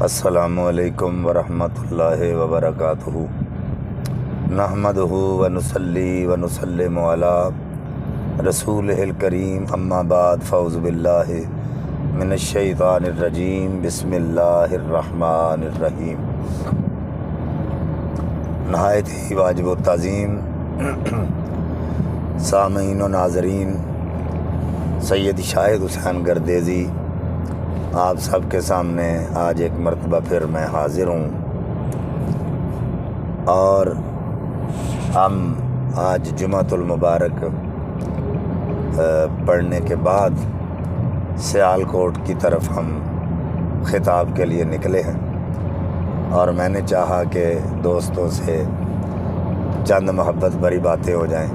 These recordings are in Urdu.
السلام علیکم ورحمۃ اللہ وبرکاتہ۔ نحمدہ ونصلی ونسلم علی رسولہ الکریم، اما بعد، فاعوذ باللہ من الشیطان الرجیم، بسم اللہ الرحمن الرحیم۔ نہایت ہی واجب و تعظیم سامعین و ناظرین، سید شاہد حسین گردیزی آپ سب کے سامنے آج ایک مرتبہ پھر میں حاضر ہوں، اور ہم آج جمعۃ المبارک پڑھنے کے بعد سیالکوٹ کی طرف ہم خطاب کے لیے نکلے ہیں، اور میں نے چاہا کہ دوستوں سے چند محبت بھری باتیں ہو جائیں،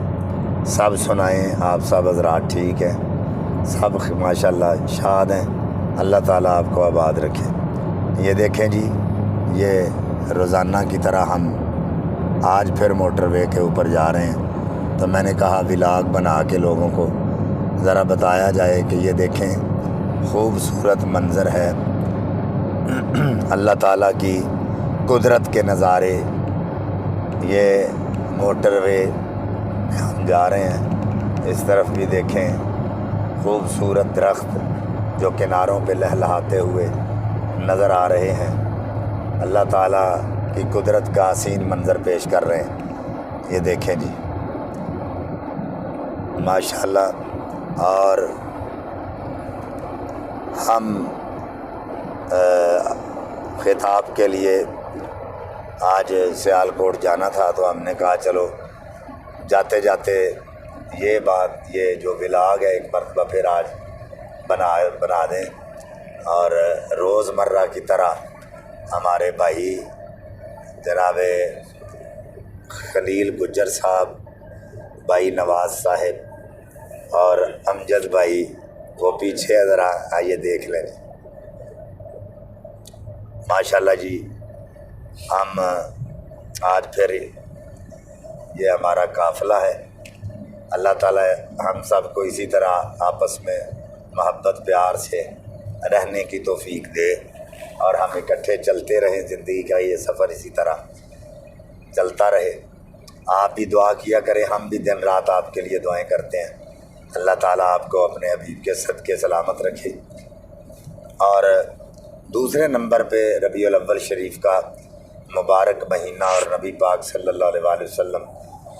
سب سنائیں۔ آپ سب حضرات ٹھیک ہیں؟ سب ماشاءاللہ شاد ہیں؟ اللہ تعالیٰ آپ کو آباد رکھے۔ یہ دیکھیں جی، یہ روزانہ کی طرح ہم آج پھر موٹر وے کے اوپر جا رہے ہیں، تو میں نے کہا ولاگ بنا کے لوگوں کو ذرا بتایا جائے کہ یہ دیکھیں خوبصورت منظر ہے، اللہ تعالیٰ کی قدرت کے نظارے۔ یہ موٹر وے میں ہم جا رہے ہیں، اس طرف بھی دیکھیں خوبصورت درخت جو کناروں پہ لہلہاتے ہوئے نظر آ رہے ہیں، اللہ تعالیٰ کی قدرت کا حسین منظر پیش کر رہے ہیں۔ یہ دیکھیں جی ماشاءاللہ۔ اور ہم خطاب کے لیے آج سیالکوٹ جانا تھا، تو ہم نے کہا چلو جاتے جاتے یہ جو ولاگ ہے ایک مرتبہ پھر آج بنا دیں، اور روز مرہ کی طرح ہمارے بھائی جناب خلیل گجر صاحب، بھائی نواز صاحب اور امجد بھائی، وہ پیچھے ذرا آئیے دیکھ لیں ماشاءاللہ جی۔ ہم آج پھر یہ ہمارا قافلہ ہے، اللہ تعالیٰ ہم سب کو اسی طرح آپس میں محبت پیار سے رہنے کی توفیق دے، اور ہم اکٹھے چلتے رہیں، زندگی کا یہ سفر اسی طرح چلتا رہے۔ آپ بھی دعا کیا کریں، ہم بھی دن رات آپ کے لیے دعائیں کرتے ہیں، اللہ تعالیٰ آپ کو اپنے حبیب کے صدقے سلامت رکھے۔ اور دوسرے نمبر پہ ربیع الاول شریف کا مبارک مہینہ، اور نبی پاک صلی اللہ علیہ وآلہ وسلم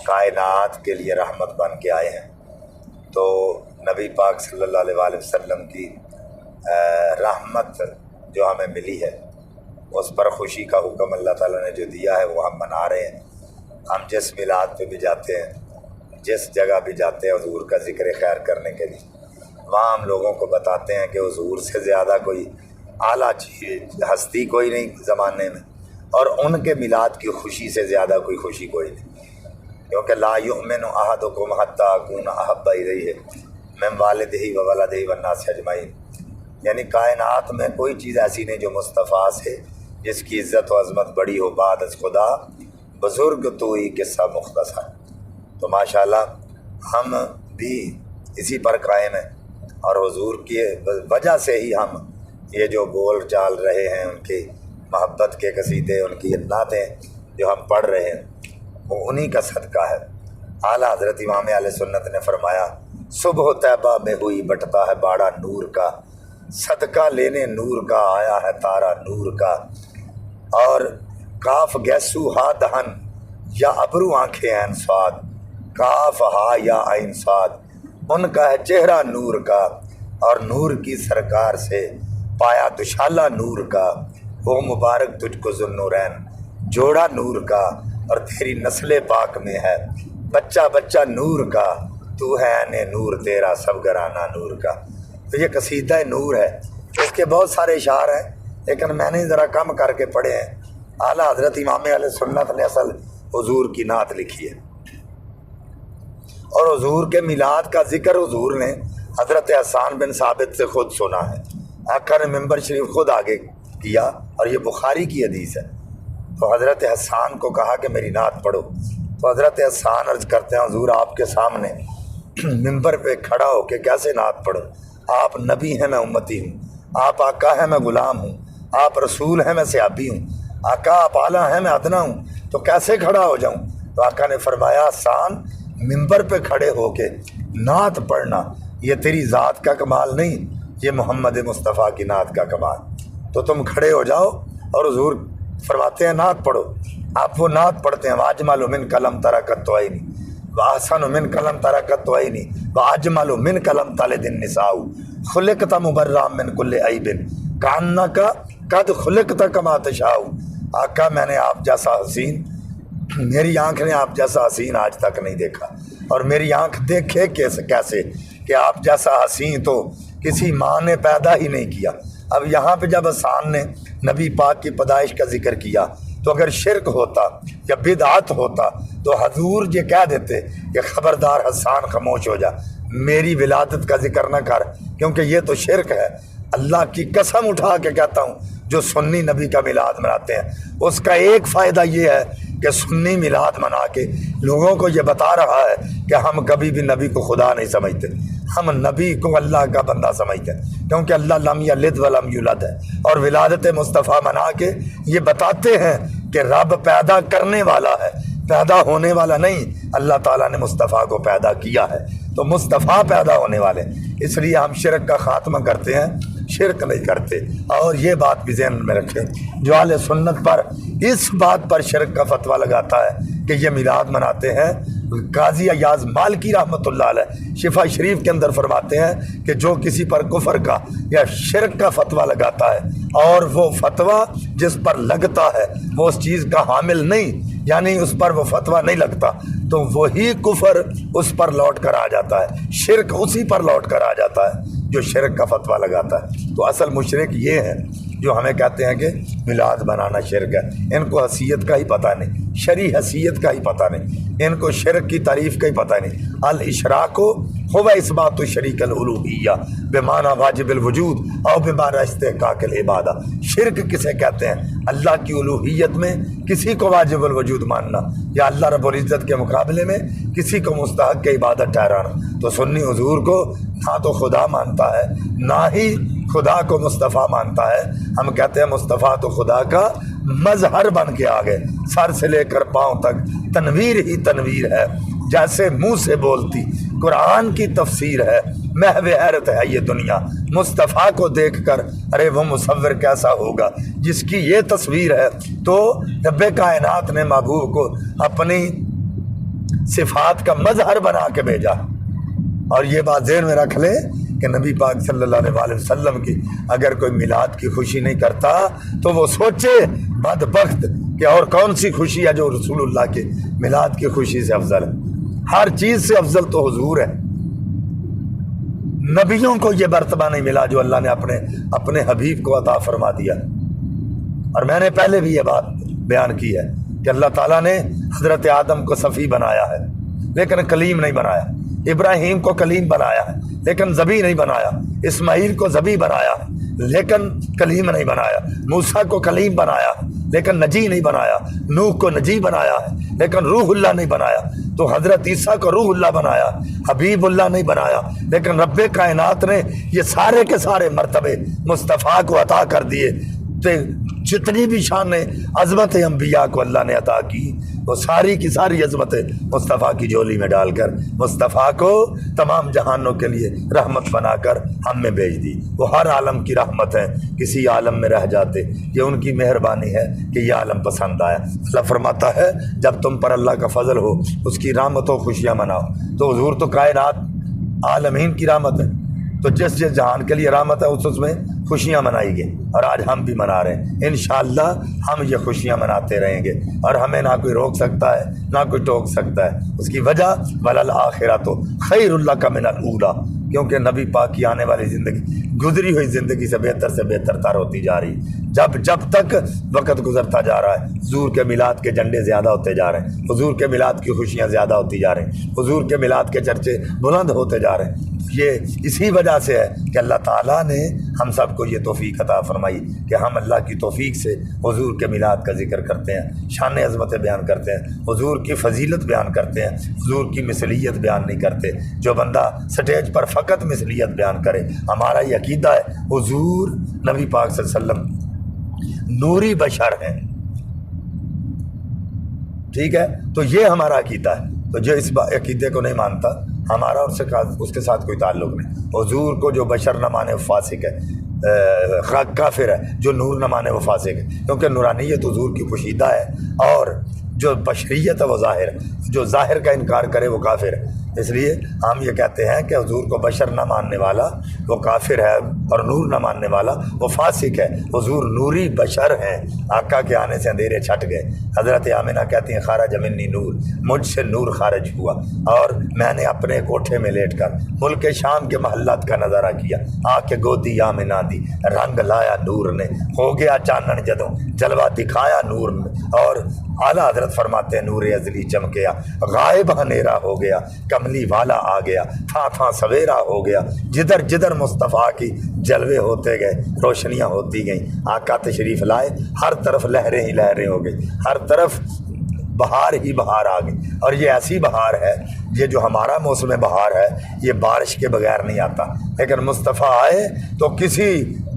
کائنات کے لیے رحمت بن کے آئے ہیں، تو نبی پاک صلی اللہ علیہ وآلہ وسلم کی رحمت جو ہمیں ملی ہے، اس پر خوشی کا حکم اللہ تعالیٰ نے جو دیا ہے وہ ہم منا رہے ہیں۔ ہم جس میلاد پہ بھی جاتے ہیں، جس جگہ بھی جاتے ہیں حضور کا ذکر خیر کرنے کے لیے، وہاں ہم لوگوں کو بتاتے ہیں کہ حضور سے زیادہ کوئی اعلیٰ چیز ہستی کوئی نہیں زمانے میں، اور ان کے میلاد کی خوشی سے زیادہ کوئی خوشی کوئی نہیں، کیونکہ لا یؤمن احدکم حتی اکون احب الیہ من والدہ وولدہ والناس اجمعین، یعنی کائنات میں کوئی چیز ایسی نہیں جو مصطفیٰ سے جس کی عزت و عظمت بڑی ہو، بعد از خدا بزرگ تو ہی قصہ مختصر۔ تو ماشاءاللہ ہم بھی اسی پر قائم ہیں، اور حضور کی وجہ سے ہی ہم یہ جو بول چال رہے ہیں، ان کی محبت کے قصیدے، ان کی نعتیں جو ہم پڑھ رہے ہیں، وہ انہی کا صدقہ ہے۔ اعلیٰ حضرت امام اہل سنت نے فرمایا، صبح طیبہ میں ہوئی بٹتا ہے باڑا نور کا، صدقہ لینے نور کا آیا ہے تارا نور کا، اور کاف گیسو ہا دہن یا ابرو آنکھیں عین سواد، کاف ہا یا عین سواد، ان کا ہے چہرہ نور کا، اور نور کی سرکار سے پایا دشالہ نور کا، وہ مبارک تجھ کو ذوالنورین جوڑا نور کا، اور تیری نسل پاک میں ہے بچہ بچہ نور کا، تو ہے عین نور تیرا سب گھرانہ نور کا۔ تو یہ قصیدہ نور ہے، اس کے بہت سارے اشعار ہیں، لیکن میں نے ذرا کم کر کے پڑھے ہیں۔ اعلیٰ حضرت امام اہل سنت نے اصل حضور کی نعت لکھی ہے، اور حضور کے میلاد کا ذکر حضور نے حضرت حسان بن ثابت سے خود سنا ہے، آقا نے ممبر شریف خود آگے کیا، اور یہ بخاری کی حدیث ہے۔ تو حضرت حسان کو کہا کہ میری نعت پڑھو، تو حضرت حسان عرض کرتے ہیں حضور آپ کے سامنے ممبر پہ کھڑا ہو کے کیسے نعت پڑھو؟ آپ نبی ہیں، میں امتی ہوں، آپ آقا ہیں، میں غلام ہوں، آپ رسول ہیں، میں صحابی ہوں، آقا آپ اعلیٰ ہیں، میں ادنا ہوں، تو کیسے کھڑا ہو جاؤں؟ تو آقا نے فرمایا آسان، ممبر پہ کھڑے ہو کے نعت پڑھنا، یہ تیری ذات کا کمال نہیں، یہ محمد مصطفیٰ کی نعت کا کمال۔ تو تم کھڑے ہو جاؤ اور حضور فرماتے ہیں نعت پڑھو، آپ وہ نعت پڑھتے ہیں، واجمل من کلم ترکت توئینی واحسن من کلم ترکت توئینی واجمل من کلم تلد النساء خلقت مبرأ من کل عیب کانک قد خلقت کما تشاء۔ آقا میں نے آپ جیسا حسین، میری آنکھ نے آپ جیسا حسین آج تک نہیں دیکھا، اور میری آنکھ دیکھے کیسے کہ آپ جیسا حسین تو کسی ماں نے پیدا ہی نہیں کیا۔ اب یہاں پہ جب حسان نے نبی پاک کی پیدائش کا ذکر کیا تو اگر شرک ہوتا یا بدعت ہوتا تو حضور یہ کہہ دیتے کہ خبردار حسان خاموش ہو جا، میری ولادت کا ذکر نہ کر، کیونکہ یہ تو شرک ہے۔ اللہ کی قسم اٹھا کے کہتا ہوں، جو سنی نبی کا میلاد مناتے ہیں اس کا ایک فائدہ یہ ہے کہ سنی میلاد منا کے لوگوں کو یہ بتا رہا ہے کہ ہم کبھی بھی نبی کو خدا نہیں سمجھتے، ہم نبی کو اللہ کا بندہ سمجھتے ہیں، کیونکہ اللہ لم یلد ولم یولد ہے، اور ولادت مصطفیٰ منا کے یہ بتاتے ہیں کہ رب پیدا کرنے والا ہے، پیدا ہونے والا نہیں۔ اللہ تعالیٰ نے مصطفیٰ کو پیدا کیا ہے، تو مصطفیٰ پیدا ہونے والے، اس لیے ہم شرک کا خاتمہ کرتے ہیں، شرک نہیں کرتے۔ اور یہ بات بھی ذہن میں رکھیں، جو اہل سنت پر اس بات پر شرک کا فتویٰ لگاتا ہے کہ یہ میلاد مناتے ہیں، قاضی ایاز مالکی رحمۃ اللہ علیہ شفا شریف کے اندر فرماتے ہیں کہ جو کسی پر کفر کا یا شرک کا فتویٰ لگاتا ہے اور وہ فتویٰ جس پر لگتا ہے وہ اس چیز کا حامل نہیں، یعنی اس پر وہ فتویٰ نہیں لگتا، تو وہی کفر اس پر لوٹ کر آ جاتا ہے، شرک اسی پر لوٹ کر آ جاتا ہے جو شرک کا فتویٰ لگاتا ہے۔ تو اصل مشرک یہ ہے جو ہمیں کہتے ہیں کہ میلاد بنانا شرک ہے، ان کو حیثیت کا ہی پتہ نہیں، شرعی حیثیت کا ہی پتہ نہیں، ان کو شرک کی تعریف کا ہی پتہ نہیں۔ الاشراک هو اثبات شریک الالوہیہ بمعنی واجب الوجود او بمعنی استحقاق العبادہ۔ شرک کسے کہتے ہیں؟ اللہ کی الوہیت میں کسی کو واجب الوجود ماننا یا اللہ رب العزت کے مقابلے میں کسی کو مستحق کی عبادت ٹھہرانا۔ تو سنی حضور کو نہ تو خدا مانتا ہے نہ ہی خدا کو مصطفیٰ مانتا ہے، ہم کہتے ہیں مصطفیٰ تو خدا کا مظہر بن کے آ گئے، سر سے لے کر پاؤں تک تنویر ہی تنویر ہے، جیسے منہ سے بولتی قرآن کی تفسیر ہے، محو حیرت ہے یہ دنیا مصطفیٰ کو دیکھ کر، ارے وہ مصور کیسا ہوگا جس کی یہ تصویر ہے۔ تو رب کائنات نے محبوب کو اپنی صفات کا مظہر بنا کے بھیجا، اور یہ بات ذہن میں رکھ لیں کہ نبی پاک صلی اللہ علیہ وسلم کی اگر کوئی میلاد کی خوشی نہیں کرتا تو وہ سوچے بدبخت کہ اور کون سی خوشی ہے جو رسول اللہ کے میلاد کی خوشی سے افضل ہے۔ ہر چیز سے افضل تو حضور ہے، نبیوں کو یہ مرتبہ نہیں ملا جو اللہ نے اپنے حبیب کو عطا فرما دیا۔ اور میں نے پہلے بھی یہ بات بیان کی ہے کہ اللہ تعالیٰ نے حضرت آدم کو صفی بنایا ہے لیکن کلیم نہیں بنایا، ابراہیم کو کلیم بنایا ہے لیکن ذبی نہیں بنایا، اسماعیل کو ذبی بنایا ہے لیکن کلیم نہیں بنایا، موسیٰ کو کلیم بنایا ہے لیکن نجی نہیں بنایا، نوح کو نجی بنایا ہے لیکن روح اللہ نہیں بنایا، تو حضرت عیسیٰ کو روح اللہ بنایا، حبیب اللہ نہیں بنایا، لیکن رب کائنات نے یہ سارے کے سارے مرتبے مصطفیٰ کو عطا کر دیے۔ جتنی بھی شان عظمت انبیاء کو اللہ نے عطا کی وہ ساری کی ساری عظمتیں مصطفیٰ کی جولی میں ڈال کر مصطفیٰ کو تمام جہانوں کے لیے رحمت بنا کر ہم میں بھیج دی۔ وہ ہر عالم کی رحمت ہے، کسی عالم میں رہ جاتے، یہ ان کی مہربانی ہے کہ یہ عالم پسند آیا۔ اللہ فرماتا ہے جب تم پر اللہ کا فضل ہو اس کی رحمت و خوشیاں مناؤ۔ تو حضور تو کائنات عالمین کی رحمت ہے، تو جس جہان کے لیے رحمت ہے اس میں خوشیاں منائی گئی، اور آج ہم بھی منا رہے ہیں۔ انشاءاللہ ہم یہ خوشیاں مناتے رہیں گے اور ہمیں نہ کوئی روک سکتا ہے نہ کوئی ٹوک سکتا ہے۔ اس کی وجہ وَلَلْآخِرَةُ خَيْرٌ لَكَ مِنَ الْأُولَىٰ، کیونکہ نبی پاک کی آنے والی زندگی گزری ہوئی زندگی سے بہتر تر ہوتی جا رہی ہے۔ جب تک وقت گزرتا جا رہا ہے حضور کے میلاد کے جھنڈے زیادہ ہوتے جا رہے ہیں، حضور کے میلاد کی خوشیاں زیادہ ہوتی جا رہی ہیں، حضور کے میلاد کے چرچے بلند ہوتے جا رہے ہیں۔ یہ اسی وجہ سے ہے کہ اللہ تعالیٰ نے ہم سب کو یہ توفیق عطا فرمائی کہ ہم اللہ کی توفیق سے حضور کے میلاد کا ذکر کرتے ہیں، شان عظمتیں بیان کرتے ہیں، حضور کی فضیلت بیان کرتے ہیں، حضور کی مثلیت بیان نہیں کرتے۔ جو بندہ سٹیج پر فقط مثلیت بیان کرے، ہمارا یہ عقیدہ ہے حضور نبی پاک صلی اللہ علیہ وسلم نوری بشر ہیں. ٹھیک ہے، تو یہ ہمارا عقیدہ ہے. تو جو اس عقیدے کو نہیں مانتا ہمارا اس کے ساتھ کوئی تعلق نہیں. حضور کو جو بشر نہ مانے وہ فاسق ہے، کافر ہے. جو نور نہ مانے وہ فاسق ہے، کیونکہ نورانیت حضور کی پوشیدہ ہے، اور جو بشریت ہے وہ ظاہر ہے. جو ظاہر کا انکار کرے وہ کافر ہے. اس لیے ہم یہ کہتے ہیں کہ حضور کو بشر نہ ماننے والا وہ کافر ہے، اور نور نہ ماننے والا وہ فاسق ہے. حضور نوری بشر ہیں. آقا کے آنے سے اندھیرے چھٹ گئے. حضرت آمنہ کہتی ہیں خارج منی نور، مجھ سے نور خارج ہوا، اور میں نے اپنے کوٹھے میں لیٹ کر ملک شام کے محلات کا نظارہ کیا. آ کے گودی آمنہ دی، رنگ لایا نور نے، ہو گیا چانن جدوں جلوہ دکھایا نور نے. اور اعلیٰ حضرت فرماتے ہیں نور ازلی چمکیا، غائب اندھیرا ہو گیا، کملی والا آ گیا، تھاں تھاں سویرا ہو گیا. جدھر جدھر مصطفیٰ کی جلوے ہوتے گئے، روشنیاں ہوتی گئیں. آقا تشریف لائے، ہر طرف لہریں ہی لہریں ہو گئی، ہر طرف بہار ہی بہار آ گئی. اور یہ ایسی بہار ہے، یہ جو ہمارا موسم بہار ہے یہ بارش کے بغیر نہیں آتا، لیکن مصطفیٰ آئے تو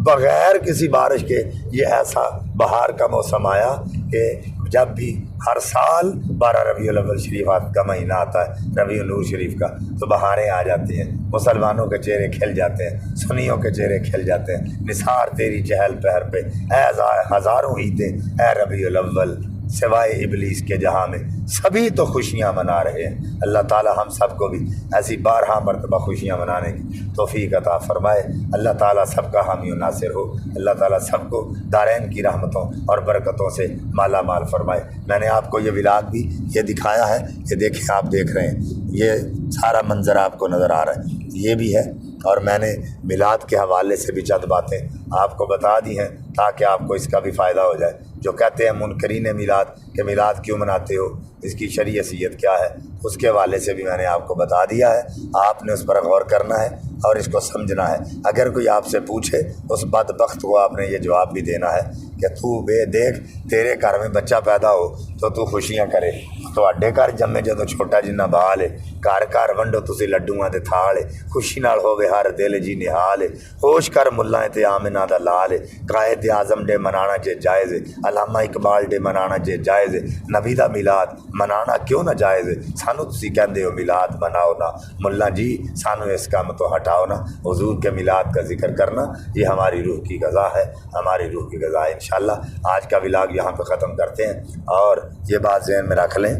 بغیر کسی بارش کے یہ ایسا بہار کا موسم آیا کہ جب بھی ہر سال 12 ربیع الاول شریف کا مہینہ آتا ہے، ربیع النور شریف کا، تو بہاریں آ جاتی ہیں. مسلمانوں کے چہرے کھل جاتے ہیں، سنیوں کے چہرے کھل جاتے ہیں. نثار تیری چہل پہر پہ اے ہزاروں عیدیں اے ربیع الاول، سوائے ابلیس کے جہاں میں سبھی تو خوشیاں منا رہے ہیں. اللہ تعالیٰ ہم سب کو بھی ایسی 12 مرتبہ خوشیاں منانے کی توفیق عطا فرمائے. اللہ تعالیٰ سب کا حامی و ناصر ہو. اللہ تعالیٰ سب کو دارین کی رحمتوں اور برکتوں سے مالا مال فرمائے. میں نے آپ کو یہ ولاگ بھی یہ دکھایا ہے، یہ دیکھیں، آپ دیکھ رہے ہیں، یہ سارا منظر آپ کو نظر آ رہا ہے، یہ بھی ہے. اور میں نے میلاد کے حوالے سے بھی چند باتیں آپ کو بتا دی ہیں تاکہ آپ کو اس کا بھی فائدہ ہو جائے. جو کہتے ہیں منکرین میلاد کہ میلاد کیوں مناتے ہو، اس کی شرعی حیثیت کیا ہے، اس کے حوالے سے بھی میں نے آپ کو بتا دیا ہے. آپ نے اس پر غور کرنا ہے اور اس کو سمجھنا ہے. اگر کوئی آپ سے پوچھے اس بدبخت کو آپ نے یہ جواب بھی دینا ہے کہ تو دیکھ تیرے گھر میں بچہ پیدا ہو تو خوشیاں کرے، تو اڈے گھر جمے جدوں چھوٹا جنہ بال ہے، گھر گھر ونڈو تسی لڈوਆਂ دے تھال، خوشی نال ہوے ہر دل جی نہال، ہوش کر ملائیں تے آمنہ دا لال، قائد اعظم ڈے منانا جے جائز، علامہ اقبال ڈے منانا جے جائز، نبی دا میلاد منانا کیوں نہ جائز. سانو تسی کہندے ہو میلاد مناؤ نا، ملا جی سانو اس کام تو ہٹاؤ نا. حضور کے میلاد کا ذکر کرنا یہ ہماری روح کی غذا ہے، ہماری روح کی غذا ہے. انشاءاللہ آج کا ولاگ یہاں پہ ختم کرتے ہیں. اور یہ بات ذہن میں رکھ لیں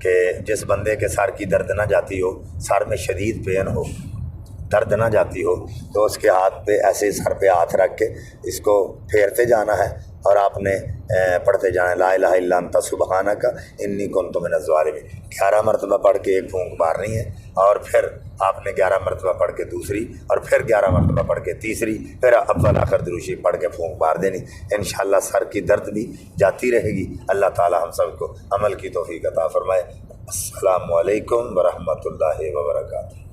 کہ جس بندے کے سر کی درد نہ جاتی ہو، سر میں شدید پین ہو، درد نہ جاتی ہو، تو اس کے ہاتھ پہ ایسے سر پہ ہاتھ رکھ کے اس کو پھیرتے جانا ہے، اور آپ نے پڑھتے جانا ہے لا الہ الا انت سبحانک انی کنت من الظالمین. 11 مرتبہ پڑھ کے ایک پھونک مارنی ہے، اور پھر آپ نے 11 مرتبہ پڑھ کے دوسری، اور پھر 11 مرتبہ پڑھ کے تیسری، پھر اول آخر درود شریف پڑھ کے پھونک مار دینی. انشاءاللہ سر کی درد بھی جاتی رہے گی. اللہ تعالی ہم سب کو عمل کی توفیق عطا فرمائے. السلام علیکم ورحمۃ اللہ وبرکاتہ.